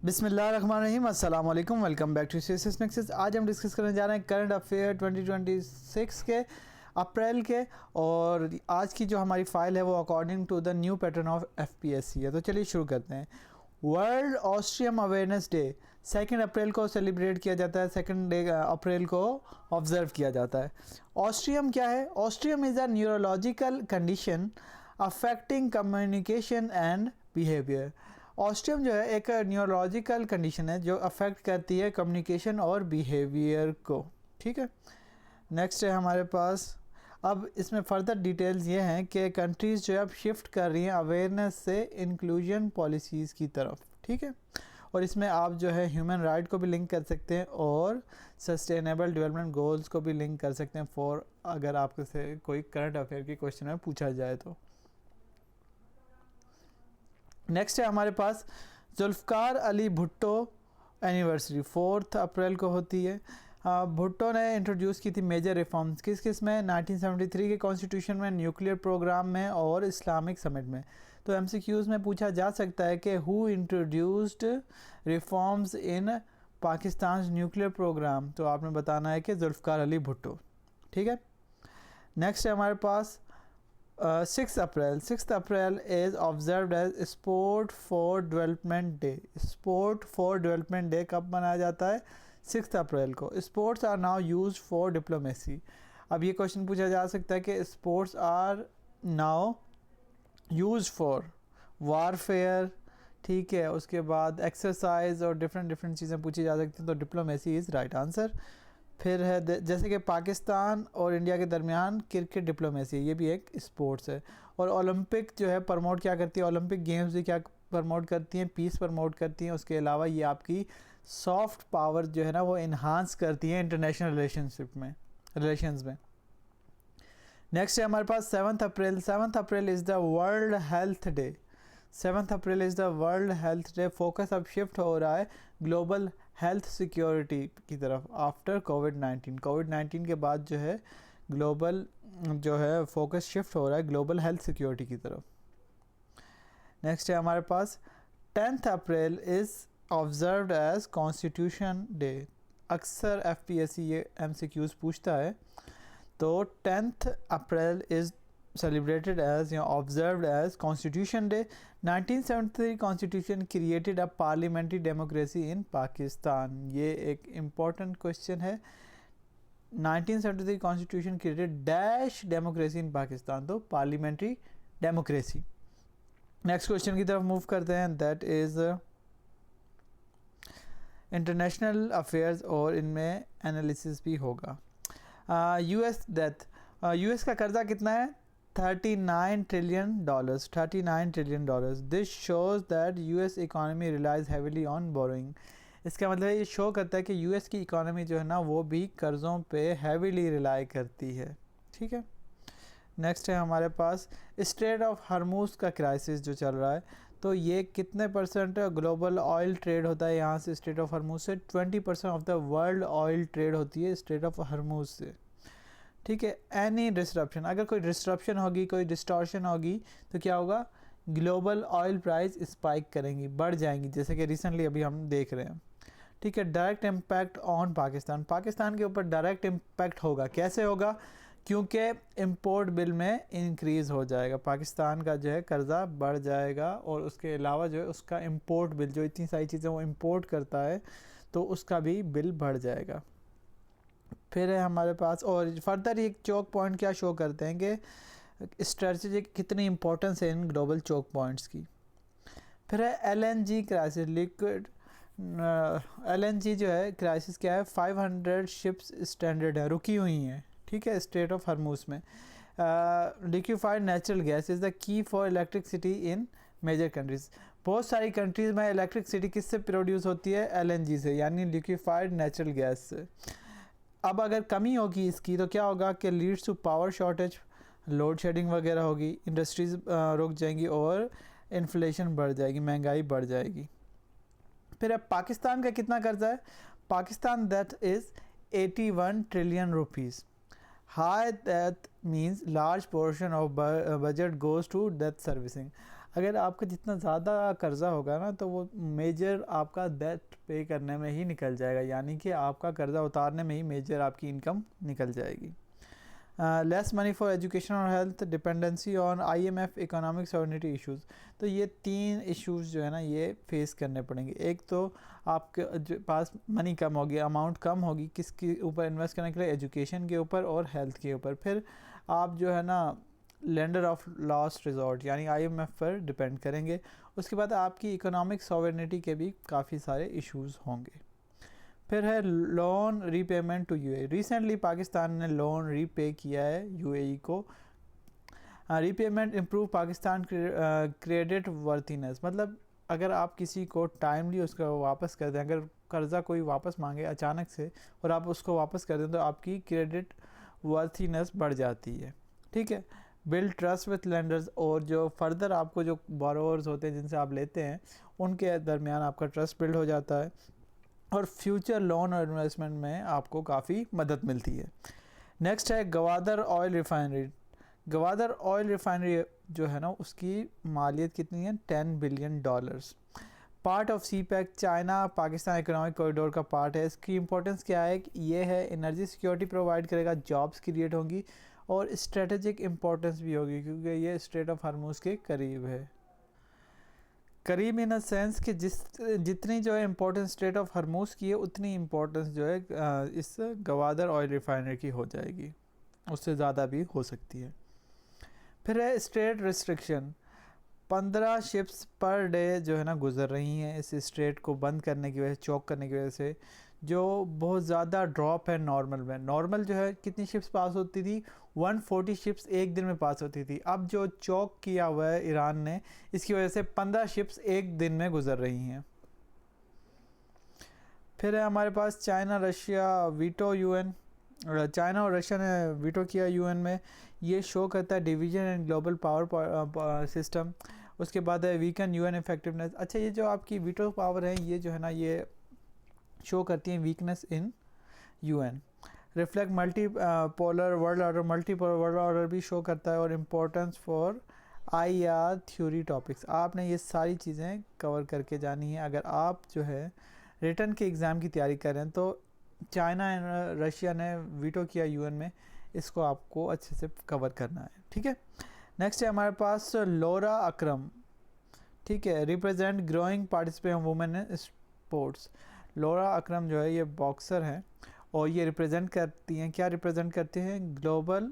बिस्मिल्लाहिर्रहमानिर्रहीम, अस्सलाम वालेकुम, welcome back to CSS Nexus. आज हम डिस्कस करने जा रहे हैं करंट अफेयर 2026 के अप्रैल के। और आज की जो हमारी फ़ाइल है वो according to the new pattern of FPSC है। तो चलिए शुरू करते हैं। वर्ल्ड ऑस्ट्रियम अवेयरनेस डे 2 अप्रैल को सेलिब्रेट किया जाता है। 2 अप्रैल को ऑब्ज़र्व किया जाता है। ऑस्ट्रियम क्या है? Autism is a neurological condition affecting communication and behaviour. Autism जो है एक न्यूरोलॉजिकल कंडीशन है जो अफेक्ट करती है कम्युनिकेशन और बिहेवियर को। ठीक है, नेक्स्ट है हमारे पास। अब इसमें फर्दर डिटेल्स ये हैं कि कंट्रीज़ जो है अब शिफ्ट कर रही हैं अवेयरनेस से इंक्लूजन पॉलिसीज़ की तरफ। ठीक है, और इसमें आप जो है ह्यूमन राइट को भी लिंक कर सकते हैं और सस्टेनेबल डेवलपमेंट गोल्स को भी लिंक कर सकते हैं फॉर अगर आपके से कोई करंट अफेयर की क्वेश्चन में पूछा जाए तो। नेक्स्ट है हमारे पास जुल्फ़कार अली भुट्टो एनिवर्सरी 4 अप्रैल को होती है। भुट्टो ने इंट्रोड्यूस की थी मेजर रिफॉर्म्स किस किस में? 1973 के कॉन्स्टिट्यूशन में, न्यूक्लियर प्रोग्राम में और इस्लामिक समिट में। तो एमसीक्यूज़ में पूछा जा सकता है कि who introduced reforms in Pakistan nuclear programme, तो आपने बताना है कि जुल्फ़कार अली भुट्टो। ठीक है, नेक्स्ट है हमारे पास 6 April is observed as sport for development day. Sport for development day कब मनाया जाता है? 6 अप्रैल को। Sports are now used for diplomacy. अब ये क्वेश्चन पूछा जा सकता है कि sports are now used for warfare, ठीक है, उसके बाद एक्सरसाइज और डिफरेंट चीज़ें पूछी जा सकती हैं, तो डिप्लोमेसी इज़ राइट आंसर। फिर है जैसे कि पाकिस्तान और इंडिया के दरमियान क्रिकेट डिप्लोमेसी, ये भी एक स्पोर्ट्स है। और ओलंपिक जो है प्रमोट क्या करती है? ओलंपिक गेम्स भी क्या प्रमोट करती हैं? पीस प्रमोट करती हैं। उसके अलावा ये आपकी सॉफ्ट पावर जो है ना वो इन्हांस करती हैं इंटरनेशनल रिलेशंस में। नेक्स्ट है हमारे पास 7 April is the world health day. 7 April is the world health day. Focus अब शिफ्ट हो रहा है ग्लोबल हेल्थ सिक्योरिटी की तरफ आफ्टर कोविड-19 के बाद जो है ग्लोबल जो है फोकस शिफ्ट हो रहा है ग्लोबल हेल्थ सिक्योरिटी की तरफ। नेक्स्ट है हमारे पास 10 April is observed as constitution day. अक्सर एफपीएससी ये एमसीक्यूज़ पूछता है, तो 10 April is celebrated as observed as Constitution Day. 1973 Constitution created a parliamentary democracy in Pakistan. ये एक important question है। 1973 Constitution created dash democracy in Pakistan, तो parliamentary democracy। Next question की तरफ मूव करते हैं, दैट इज़ इंटरनेशनल अफेयर्स और इनमें एनालिसिस भी होगा। यूएस का कर्जा कितना है? $39 trillion. This shows that US economy relies heavily on borrowing. इसका मतलब ये शो करता है कि यूएस की इकॉनमी जो है ना वो भी कर्ज़ों पे हैविली रिलाई करती है। ठीक है, नेक्स्ट है हमारे पास स्ट्रेट ऑफ हरमूज का क्राइसिस जो चल रहा है, तो ये कितने परसेंट ग्लोबल ऑयल ट्रेड होता है यहाँ से स्ट्रेट ऑफ हरमूज से? 20% of the world oil trade होती है स्ट्रेट ऑफ हरमूज से। ठीक है, एनी डिस्ट्रप्शन, अगर कोई डिस्ट्रप्शन होगी, कोई डिस्टॉर्शन होगी, तो क्या होगा? ग्लोबल ऑयल प्राइस स्पाइक करेंगी, बढ़ जाएंगी, जैसे कि रिसेंटली अभी हम देख रहे हैं। ठीक है, डायरेक्ट इम्पैक्ट ऑन पाकिस्तान के ऊपर डायरेक्ट इम्पैक्ट होगा। कैसे होगा? क्योंकि इंपोर्ट बिल में इंक्रीज़ हो जाएगा, पाकिस्तान का जो है कर्ज़ा बढ़ जाएगा और उसके अलावा जो है उसका इंपोर्ट बिल, जो इतनी सारी चीज़ें वो इंपोर्ट करता है, तो उसका भी बिल बढ़ जाएगा। फिर है हमारे पास, और फर्दर एक चोक पॉइंट क्या शो करते हैं कि स्ट्रेटजी कितनी इंपॉर्टेंस है इन ग्लोबल चोक पॉइंट्स की। फिर है एलएनजी क्राइसिस, लिक्विड एलएनजी जो है क्राइसिस क्या है? 500 शिप्स स्टैंडर्ड है, रुकी हुई हैं। ठीक है, स्ट्रेट ऑफ हरमूज में। Liquefied natural gas is the key for electricity in major countries. बहुत सारी कंट्रीज़ में इलेक्ट्रिसिटी किससे प्रोड्यूस होती है? एलएनजी से, यानी लिक्विफाइड नेचुरल गैस से। अब अगर कमी होगी इसकी तो क्या होगा कि leads to power shortage, load shedding वगैरह होगी, इंडस्ट्रीज़ रुक जाएंगी और इन्फ्लेशन बढ़ जाएगी, महंगाई बढ़ जाएगी। फिर अब पाकिस्तान का कितना कर्जा है? Pakistan that is 81 trillion rupees. High that means large portion of budget goes to debt servicing. अगर आपका जितना ज़्यादा कर्ज़ा होगा ना तो वो मेजर आपका डेट पे करने में ही निकल जाएगा, यानी कि आपका कर्ज़ा उतारने में ही मेजर आपकी इनकम निकल जाएगी। लेस मनी फॉर एजुकेशन और health, dependency on IMF, economic sovereignty issues. तो ये 3 इश्यूज़ जो है ना ये फेस करने पड़ेंगे। एक तो आपके पास मनी कम होगी, अमाउंट कम होगी, किसके ऊपर इन्वेस्ट करने के लिए, एजुकेशन के ऊपर और हेल्थ के ऊपर। फिर आप जो है ना लेंडर ऑफ लास्ट रिजॉर्ट यानी IMF पर डिपेंड करेंगे। उसके बाद आपकी इकोनॉमिक सॉवरेनिटी के भी काफ़ी सारे इश्यूज़ होंगे। फिर है loan repayment to UAE। Recently Pakistan ने लोन रीपे किया है UAE को। Repayment improve Pakistan creditworthiness, मतलब अगर आप किसी को टाइमली उसको वापस कर दें, अगर कर्ज़ा कोई वापस मांगे अचानक से और आप उसको वापस कर दें तो आपकी क्रेडिट वर्थिनेस बढ़ जाती है। ठीक है। बिल्ड ट्रस्ट विथ लेंडर्स, और जो फर्दर आपको जो बोरोवर्स होते हैं जिनसे आप लेते हैं उनके दरमियान आपका ट्रस्ट बिल्ड हो जाता है और फ्यूचर लोन और इन्वेस्टमेंट में आपको काफ़ी मदद मिलती है। नेक्स्ट है Gwadar oil refinery. Gwadar oil refinery जो है ना उसकी मालियत कितनी है, $10 billion. Part of CPEC, China Pakistan economic corridor का पार्ट है। इसकी इंपॉर्टेंस क्या है कि ये है एनर्जी सिक्योरिटी प्रोवाइड करेगा, जॉब्स क्रिएट होंगी और स्ट्रेटेजिक इंपॉर्टेंस भी होगी क्योंकि ये स्ट्रेट ऑफ हॉर्मुज़ के करीब है। करीब इन अ सेंस कि जितनी जो है इम्पोर्टेंस स्ट्रेट ऑफ हॉर्मुज़ की है उतनी इम्पोर्टेंस जो है इस गवादर ऑयल रिफाइनरी की हो जाएगी, उससे ज़्यादा भी हो सकती है। फिर है straight restriction. 15 ships per day जो है ना गुजर रही हैं इस स्ट्रेट को बंद करने की वजह से, चौक करने की वजह से, जो बहुत ज़्यादा ड्रॉप है नॉर्मल में। नॉर्मल जो है कितनी शिप्स पास होती थी, 140 शिप्स एक दिन में पास होती थी। अब जो चौक किया हुआ है ईरान ने, इसकी वजह से 15 शिप्स एक दिन में गुजर रही हैं। फिर है हमारे पास China Russia veto UN। China और रशिया ने वीटो किया UN में। ये शो करता है division and global power system. उसके बाद है वीकन UN इफेक्टिवनेस। अच्छा, ये जो आपकी वीटो पावर है ये जो है ना ये शो करती हैं weakness in UN। Reflect multi polar world order, multi polar world order भी शो करता है। और importance for IR theory topics. आपने ये सारी चीज़ें कवर करके जानी है। अगर आप जो है रिटर्न के एग्ज़ाम की तैयारी कर रहे हैं तो चाइना एंड रशिया ने वीटो किया UN में, इसको आपको अच्छे से कवर करना है। ठीक है। नेक्स्ट है हमारे पास लोरा अकरम। ठीक है, represent growing participation women in sports. Laura Akram जो है ये बॉक्सर हैं और ये रिप्रेजेंट करती हैं, क्या रिप्रेजेंट करते हैं, global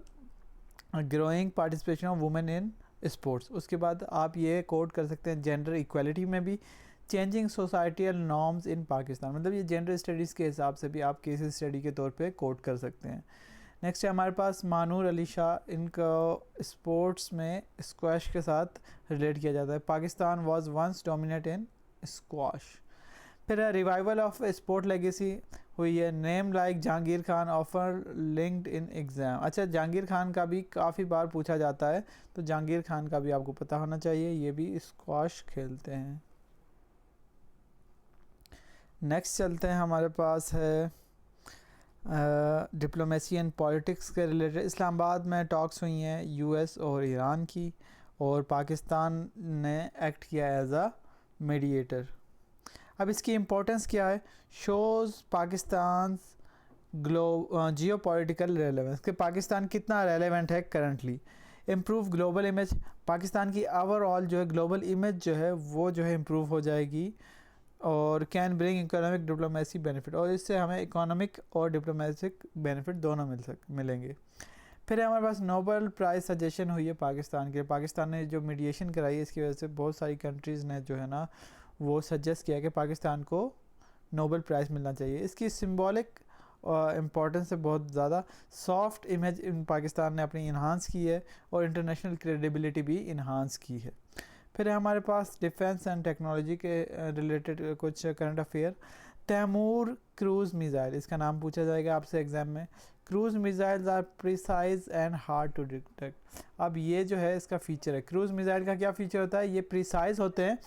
growing participation of women in sports. उसके बाद आप ये कोट कर सकते हैं जेंडर इक्वालिटी में भी, changing societal norms in Pakistan, मतलब ये जेंडर स्टडीज़ के हिसाब से भी आप केस स्टडी के तौर पे कोट कर सकते हैं। नेक्स्ट है हमारे पास मानूर अली शाह। इनको स्पोर्ट्स में स्क्वैश के साथ रिलेट किया जाता है। Pakistan was once dominate in squash. फिर है रिवाइवल ऑफ स्पोर्ट लेगेसी हुई है। Name like Jahangir Khan offer linked in exam. अच्छा, जहांगीर खान का भी काफ़ी बार पूछा जाता है, तो जहांगीर खान का भी आपको पता होना चाहिए, ये भी स्क्वाश खेलते हैं। नेक्स्ट चलते हैं, हमारे पास है डिप्लोमेसी एंड पॉलिटिक्स के रिलेटेड। इस्लामाबाद में टॉक्स हुई हैं US और ईरान की, और पाकिस्तान ने एक्ट किया एज अ मीडिएटर। अब इसकी इम्पोर्टेंस क्या है, शोज़ पाकिस्तान जियो पॉलिटिकल रेलेवेंस, कि पाकिस्तान कितना रेलेवेंट है currently. Improve global image, Pakistan की ओवरऑल जो है ग्लोबल इमेज जो है वो जो है इम्प्रूव हो जाएगी। और can bring economic diplomacy benefit, और इससे हमें इकोनॉमिक और डिप्लोमेटिक बेनिफिट दोनों मिलेंगे। फिर हमारे पास नोबेल प्राइज़ सजेशन हुई है पाकिस्तान के। पाकिस्तान ने जो मीडिएशन कराई है इसकी वजह से बहुत सारी कंट्रीज़ ने जो है ना वो सजेस्ट किया कि पाकिस्तान को नोबेल प्राइज़ मिलना चाहिए। इसकी सिंबॉलिक इम्पॉर्टेंस से बहुत ज़्यादा। सॉफ्ट इमेज इन पाकिस्तान ने अपनी इन्हांस की है और इंटरनेशनल क्रेडिबिलिटी भी इन्हांस की है। फिर है हमारे पास डिफेंस एंड टेक्नोलॉजी के रिलेटेड कुछ current affair. Taimur cruise missile, इसका नाम पूछा जाएगा आपसे एग्ज़ाम में। Cruise missiles are precise and hard to detect. अब ये जो है इसका फ़ीचर है, क्रूज़ मिज़ाइल का क्या फ़ीचर होता है, ये प्रिसाइज होते हैं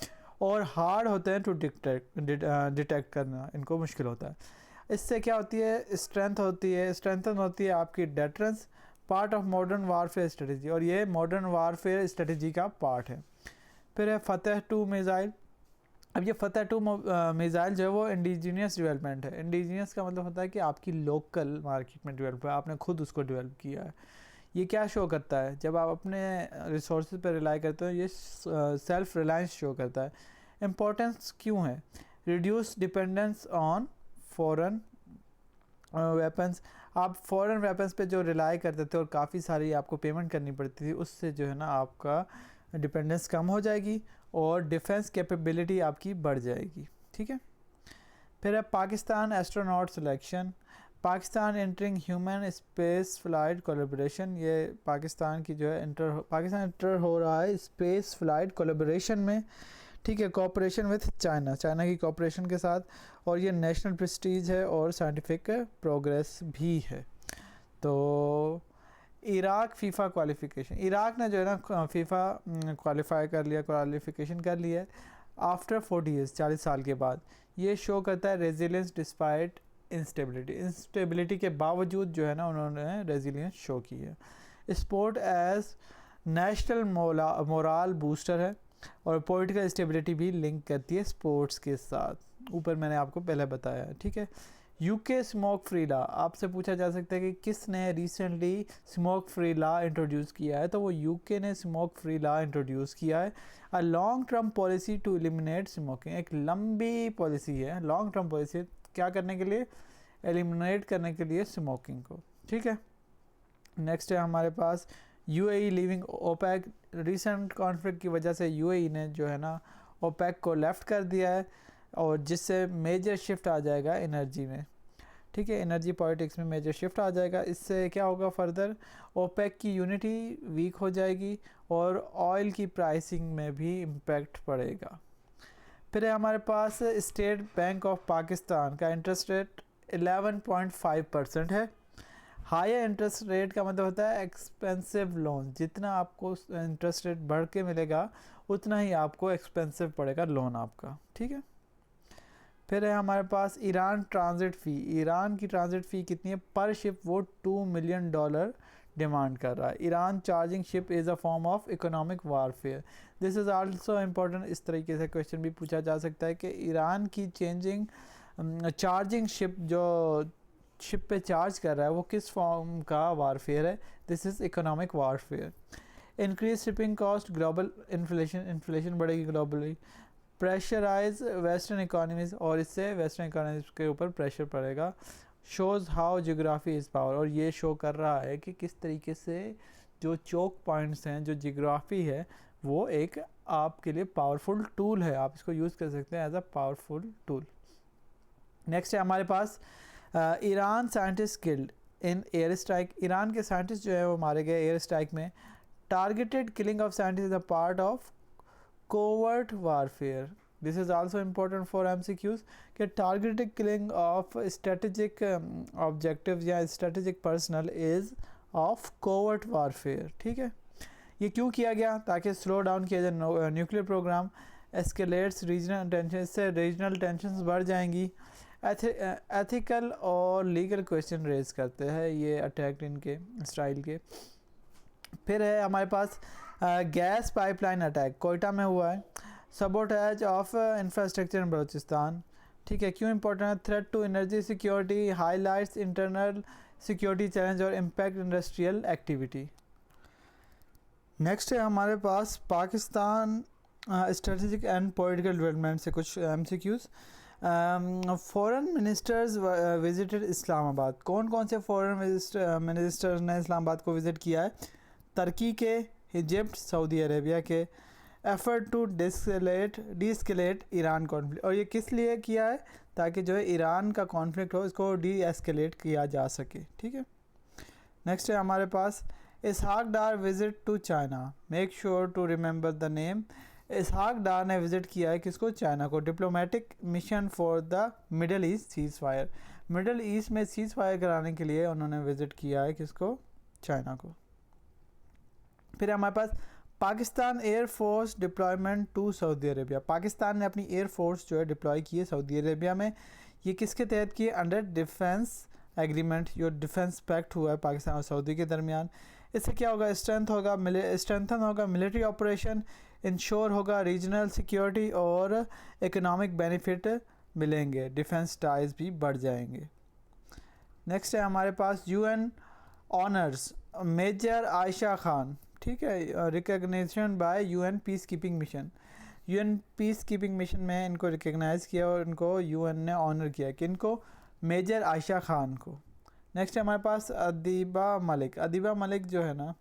और हार्ड होते हैं टू डिटेक्ट करना, इनको मुश्किल होता है। इससे क्या होती है, स्ट्रेंथन होती है आपकी deterrence, part of modern warfare strategy, और ये मॉडर्न वारफेयर स्ट्रेटजी का पार्ट है। फिर है फतेह 2 मिज़ाइल। अब ये फतेह 2 मिज़ाइल जो है वो इंडिजीनियस डेवलपमेंट है। इंडिजीनियस का मतलब होता है कि आपकी लोकल मार्केट में डेवलप है, आपने खुद उसको डेवलप किया है। ये क्या शो करता है, जब आप अपने रिसोर्स पर रिलाई करते हो ये सेल्फ रिलायंस शो करता है। इम्पोर्टेंस क्यों है, reduce dependence on foreign weapons. आप फॉरेन वेपन्स पे जो रिलाई करते थे और काफ़ी सारी आपको पेमेंट करनी पड़ती थी, उससे जो है ना आपका डिपेंडेंस कम हो जाएगी और डिफेंस कैपेबिलिटी आपकी बढ़ जाएगी। ठीक है। फिर है Pakistan astronaut selection. Pakistan entering human space flight collaboration. ये पाकिस्तान की जो है पाकिस्तान एंटर हो रहा है स्पेस फ्लाइट कोलैबोरेशन में। ठीक है, कोऑपरेशन विथ चाइना की कोऑपरेशन के साथ, और ये नेशनल प्रेस्टीज है और साइंटिफिक प्रोग्रेस भी है। तो इराक फीफा क्वालिफिकेशन, इराक ने जो है ना फीफा क्वालिफाई कर लिया, क्वालिफिकेशन कर लिया है आफ्टर 40 ईयर्स, 40 साल के बाद। ये शो करता है रेजिलियंस डिस्पाइट इंस्टेबिलिटी के बावजूद जो है ना उन्होंने रेजिलियंस शो की है। Sport as national morale booster है और पॉलिटिकल स्टेबिलिटी भी लिंक करती है स्पोर्ट्स के साथ, ऊपर मैंने आपको पहले बताया। ठीक है। यूके स्मोक फ्री लॉ, आपसे पूछा जा सकता है कि किसने recently smoke free law introduce किया है, तो वो यूके ने स्मोक फ्री लॉ इंट्रोड्यूस किया है। A long term policy to eliminate smoking, एक लंबी पॉलिसी है, लॉन्ग टर्म पॉलिसी क्या करने के लिए, एलिमिनेट करने के लिए स्मोकिंग को। ठीक है। नेक्स्ट है हमारे पास UAE leaving OPEC. Recent conflict की वजह से यूएई ने जो है ना ओपेक को लेफ़्ट कर दिया है, और जिससे मेजर शिफ्ट आ जाएगा एनर्जी में। ठीक है, एनर्जी पॉलिटिक्स में मेजर शिफ्ट आ जाएगा। इससे क्या होगा, फर्दर ओपेक की यूनिटी वीक हो जाएगी और ऑयल की प्राइसिंग में भी इम्पैक्ट पड़ेगा। फिर है हमारे पास स्टेट बैंक ऑफ पाकिस्तान का इंटरेस्ट रेट 11.5% है। हायर इंटरेस्ट रेट का मतलब होता है एक्सपेंसिव लोन, जितना आपको इंटरेस्ट रेट बढ़ के मिलेगा उतना ही आपको एक्सपेंसिव पड़ेगा लोन आपका। ठीक है। फिर है हमारे पास ईरान ट्रांजिट फ़ी। ईरान की ट्रांजिट फ़ी कितनी है पर शिप, वो $2 मिलियन डिमांड कर रहा है। Iran charging ship is a form of economic warfare. This is also important, इस तरीके से क्वेश्चन भी पूछा जा सकता है कि ईरान की चार्जिंग शिप जो शिप पे चार्ज कर रहा है वो किस फॉर्म का वारफेयर है, this is economic warfare. Increase shipping cost, global inflation बढ़ेगी ग्लोबली। प्रेशराइज वेस्टर्न इकोनॉमीज़, और इससे वेस्टर्न इकोनॉमीज़ के ऊपर प्रेशर पड़ेगा। Shows how geography is power, और ये शो कर रहा है कि किस तरीके से जो चोक पॉइंट्स हैं, जो जियोग्राफी है, वो एक आपके लिए पावरफुल टूल है, आप इसको यूज़ कर सकते हैं as a powerful tool. Next है हमारे पास Iran scientist killed in air strike. Iran के साइंटिस्ट जो है वो मारे गए एयर स्ट्राइक में। Targeted killing of scientist is a part of covert warfare. This is also important for MCQs कि targeted killing of strategic objectives या strategic personnel is of covert warfare. ठीक है। ये क्यों किया गया, ताकि स्लो डाउन किया जाए nuclear programme. Escalates regional tension, इससे रीजनल टेंशन्स बढ़ जाएंगी। एथिकल और लीगल क्वेश्चन रेज करते हैं ये अटैक इनके स्टाइल के। फिर है हमारे पास गैस पाइपलाइन अटैक कोयटा में हुआ है। Sabotage of infrastructure in Balochistan. ठीक है, क्यों इंपॉर्टेंट है, threat to energy security, highlights internal security challenge और इम्पैक्ट इंडस्ट्रियल एक्टिविटी। नेक्स्ट है हमारे पास Pakistan strategic and political development से कुछ MCQs। Foreign ministers visited Islamabad. कौन कौन से फॉरेन मिनिस्टर्स ने इस्लामाबाद को विज़िट किया है, तुर्की के, इजिप्ट, सऊदी अरेबिया के। Effort to de-escalate Iran conflict, और ये किस लिए किया है, ताकि जो है ईरान का कॉन्फ्लिक्ट हो इसको डीएस्केलेट किया जा सके। ठीक है। नेक्स्ट है हमारे पास Ishaq Dar visit to China, make sure to remember the name. Ishaq Dar ने विज़िट किया है किसको, चाइना को। Diplomatic mission for the Middle East ceasefire, Middle East में सीज़ फायर कराने के लिए उन्होंने विज़िट किया है किसको, चाइना को। फिर हमारे पास Pakistan air force deployment to Saudi Arabia. Pakistan ने अपनी एयरफोर्स जो है डिप्लॉय की है सऊदी अरेबिया में। ये किसके तहत की है, अंडर डिफेंस एग्रीमेंट, जो डिफेंस पैक्ट हुआ है पाकिस्तान और सऊदी के दरमियान। इससे क्या होगा, स्ट्रेंथन होगा मिलिट्री ऑपरेशन, इंश्योर होगा रीजनल सिक्योरिटी और इकोनॉमिक बेनिफिट मिलेंगे, डिफेंस टाइज भी बढ़ जाएंगे। नेक्स्ट है हमारे पास UN honours major Ayesha Khan, ठीक है, recognition by UN peacekeeping mission. UN peacekeeping mission में इनको रिकग्नाइज़ किया और इनको यूएन ने ऑनर किया कि इनको मेजर आयशा खान को। नेक्स्ट है हमारे पास अदीबा मलिक। अदीबा मलिक जो है ना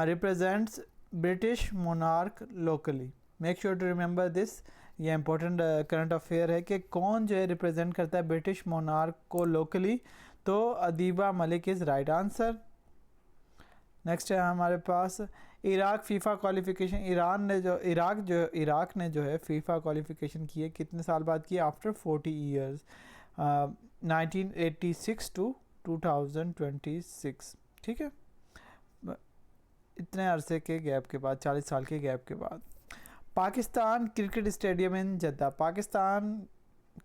represents British monarch locally. Make sure to remember this, ये इंपॉर्टेंट करंट अफेयर है कि कौन जो है रिप्रेजेंट करता है ब्रिटिश मोनार्क को लोकली, तो Adiba Malik is right answer. Next है हमारे पास इराक फीफा क्वालिफिकेशन। इराक ने जो है फीफा क्वालिफिकेशन की है, कितने साल बाद की? आफ्टर 40 ईयर्स, 1986 टू 2026, ठीक है, इतने अरसे के गैप के बाद, 40 साल के गैप के बाद। पाकिस्तान क्रिकेट स्टेडियम इन जद्दा। पाकिस्तान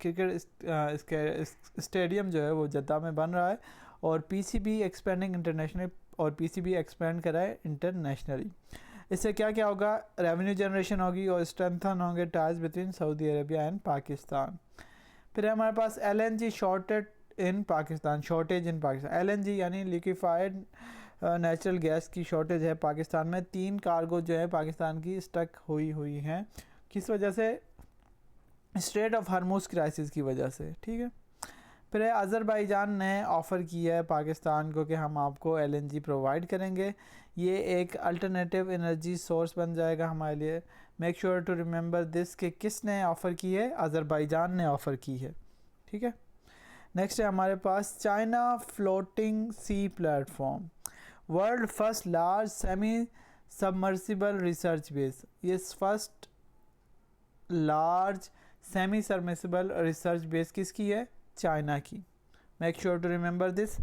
क्रिकेट स्टेडियम जो है वो जद्दा में बन रहा है और पीसीबी एक्सपेंडिंग इंटरनेशनल, और पीसीबी एक्सपेंड करा है इंटरनेशनली। इससे क्या क्या होगा? रेवेन्यू जनरेशन होगी और स्ट्रेंथन होंगे ties between Saudi Arabia and Pakistan. फिर हमारे पास LNG shortage in Pakistan. LNG यानी लिक्विफाइड नेचुरल गैस की शॉर्टेज है पाकिस्तान में। 3 कार्गो जो है पाकिस्तान की स्टक हुई हैं, किस वजह से? स्ट्रेट ऑफ हॉर्मुज़ क्राइसिस की वजह से, ठीक है। फिर अज़रबैजान ने ऑफ़र किया है पाकिस्तान को कि हम आपको एलएनजी प्रोवाइड करेंगे, ये एक अल्टरनेटिव एनर्जी सोर्स बन जाएगा हमारे लिए। Make sure to remember this कि किसने ऑफ़र की है? अज़रबैजान ने ऑफ़र की है, ठीक है। नेक्स्ट है हमारे पास China floating sea platform, world first large semi submersible research base. ये first large semi submersible research base किसकी है? चाइना की। Make sure to remember this.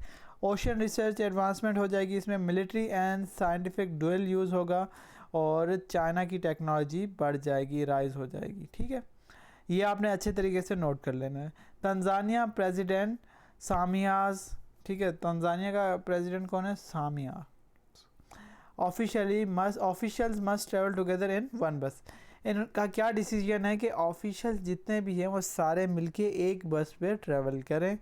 Ocean research advancement हो जाएगी, इसमें military and scientific dual use होगा और China की टेक्नोलॉजी बढ़ जाएगी, राइज हो जाएगी, ठीक है। ये आपने अच्छे तरीके से नोट कर लेना है। तंजानिया प्रेसिडेंट सामियाज, ठीक है, तंजानिया का प्रेसिडेंट कौन है? Samia. Officials must travel together in one bus. इनका क्या डिसीजन है कि ऑफिशियल जितने भी हैं वो सारे मिलके एक बस पे ट्रैवल करें।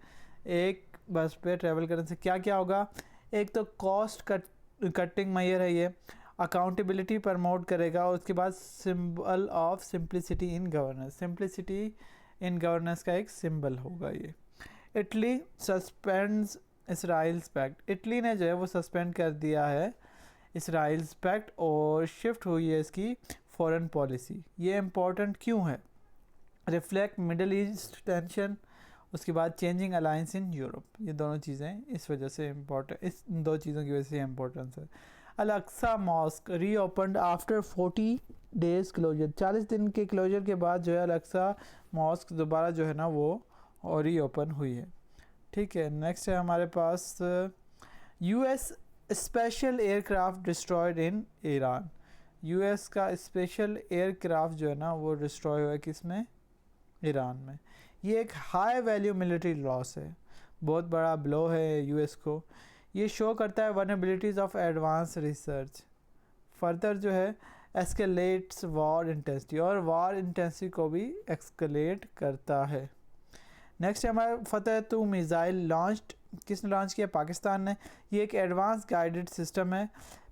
एक बस पे ट्रैवल करने से क्या क्या होगा? एक तो कॉस्ट कटिंग मेजर है, ये अकाउंटेबिलिटी प्रमोट करेगा, और उसके बाद symbol of simplicity in governance. Simplicity in governance का एक सिंबल होगा ये। Italy suspends Israel's pact. Italy ने जो है वो सस्पेंड कर दिया है इसराइल्स पैक्ट और शिफ्ट हुई है इसकी फॉरेन पॉलिसी। ये इम्पोर्टेंट क्यों है? रिफ्लेक्ट मिडल ईस्ट टेंशन, उसके बाद चेंजिंग अलायंस इन यूरोप। ये दोनों चीज़ें इस वजह से इम्पोर्टेंट, इस दो चीज़ों की वजह से इम्पोर्टेंस है। Al-Aqsa mosque reopened after 40 days closure. 40 दिन के क्लोजर के बाद जो है अल-अक्सा मॉस्क दोबारा जो है ना वो रीओपन हुई है, ठीक है। नेक्स्ट है हमारे पास US special aircraft destroyed in Iran. US का स्पेशल एयरक्राफ्ट जो है ना वो डिस्ट्रॉय हुआ है किसमें? ईरान में। ये एक हाई वैल्यू मिलिट्री लॉस है, बहुत बड़ा ब्लो है यूएस को। ये शो करता है vulnerabilities of advance research. Further जो है एस्केलेट्स वॉर इंटेंसिटी, और वॉर इंटेंसिटी को भी एक्सकेलेट करता है। नेक्स्ट है हमारा फतेह टू मिसाइल लॉन्च्ड। किसने लॉन्च किया? पाकिस्तान ने। ये एक एडवांस गाइडेड सिस्टम है,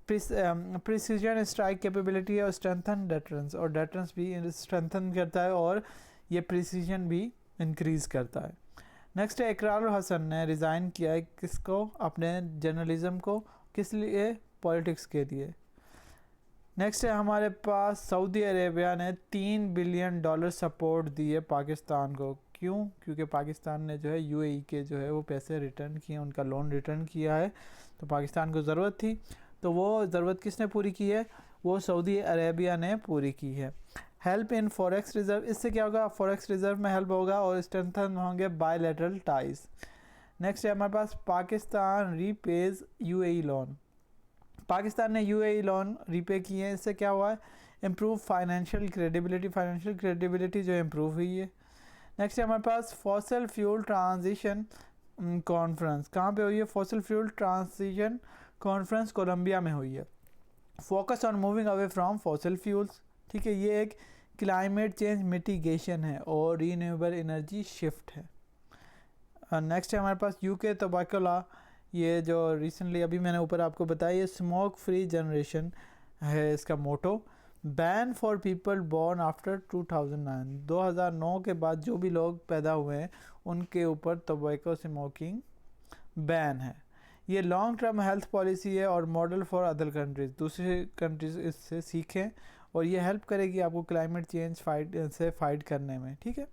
प्रिसीजन स्ट्राइक कैपेबिलिटी है और स्ट्रेंथन डेटरेंस, और डेटरेंस भी स्ट्रेंथन करता है और ये प्रिसीजन भी इंक्रीज़ करता है। नेक्स्ट है इकरार हसन ने रिज़ाइन किया है, किसको? अपने जर्नलिज़म को। किस लिए? पॉलिटिक्स के लिए। नेक्स्ट है हमारे पास सऊदी अरेबिया ने $3 बिलियन सपोर्ट दिए पाकिस्तान को। क्यों? क्योंकि पाकिस्तान ने जो है यूएई के जो है वो पैसे रिटर्न किए, उनका लोन रिटर्न किया है, तो पाकिस्तान को ज़रूरत थी, तो वो ज़रूरत किसने पूरी की है? वो सऊदी अरेबिया ने पूरी की है। हेल्प इन फॉरेक्स रिज़र्व, इससे क्या होगा? फॉरेक्स रिज़र्व में हेल्प होगा और स्ट्रेंथन होंगे बायलैटरल टाइज। नेक्स्ट है हमारे पास Pakistan repays UAE loan. Pakistan ने यूएई लोन रीपे किए हैं, इससे क्या हुआ है? इम्प्रूव फाइनेंशियल क्रेडिबिलिटी जो इम्प्रूव हुई है। नेक्स्ट है हमारे पास फॉसिल फ्यूल ट्रांजिशन कॉन्फ्रेंस। कहाँ पे हुई है? Fossil fuel transition conference Colombia में हुई है। Focus on moving away from fossil fuels, ठीक है, ये एक क्लाइमेट चेंज मिटिगेशन है और रीन्यूएबल एनर्जी शिफ्ट है। नेक्स्ट है हमारे पास यूके टोबैको लॉ, ये जो रिसेंटली अभी मैंने ऊपर आपको बताया, ये स्मोक फ्री जनरेशन है इसका motto. Ban for people born after 2009 के बाद जो भी लोग पैदा हुए हैं उनके ऊपर टोबैको स्मोकिंग बैन है। ये लॉन्ग टर्म हेल्थ पॉलिसी है और मॉडल फॉर अदर कंट्रीज, दूसरे कंट्रीज इससे सीखें और ये हेल्प करेगी आपको क्लाइमेट चेंज फाइट करने में, ठीक है।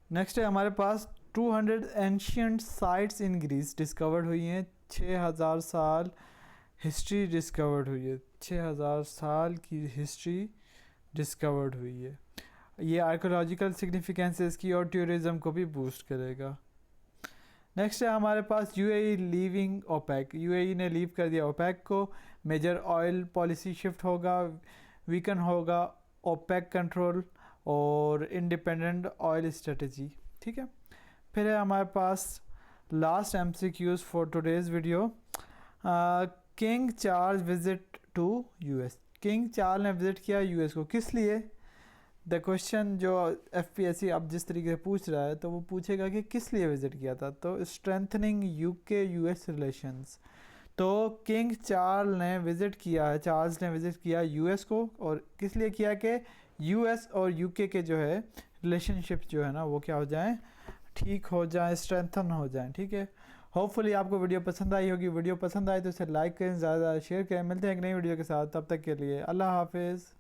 नेक्स्ट है हमारे पास 200 ancient sites in Greece discovered हुई हैं, 6000 साल हिस्ट्री डिस्कवर्ड हुई है, 6000 साल की हिस्ट्री डिस्कवर्ड हुई है। ये आर्कोलॉजिकल सिग्निफिकेंस है इसकी और टूरिज़म को भी बूस्ट करेगा। नेक्स्ट है हमारे पास यूएई लीविंग ओपेक, यूएई ने लीव कर दिया ओपेक को, मेजर ऑयल पॉलिसी शिफ्ट होगा, वीकन होगा ओपेक कंट्रोल और इंडिपेंडेंट ऑयल स्ट्रेटजी, ठीक है। फिर है हमारे पास last MCQs for today's video. King Charles visit to US, King Charles ने विजिट किया यूएस को, किस लिए? द क्वेश्चन जो एफपीएससी अब जिस तरीके से पूछ रहा है तो वो पूछेगा कि किस लिए विजिट किया था, तो स्ट्रेंथनिंग यूके यूएस रिलेशंस। तो किंग चार्ल्स ने विजिट किया यूएस को, और किस लिए किया कि यूएस और यूके के जो है रिलेशनशिप जो है ना वो क्या हो जाएं, ठीक हो जाएं, स्ट्रेंथन हो जाएं, ठीक है। होपफुली आपको वीडियो पसंद आई होगी, वीडियो पसंद आए तो इसे लाइक करें, ज़्यादा शेयर करें। मिलते हैं एक नई वीडियो के साथ, तब तक के लिए अल्लाह हाफिज़।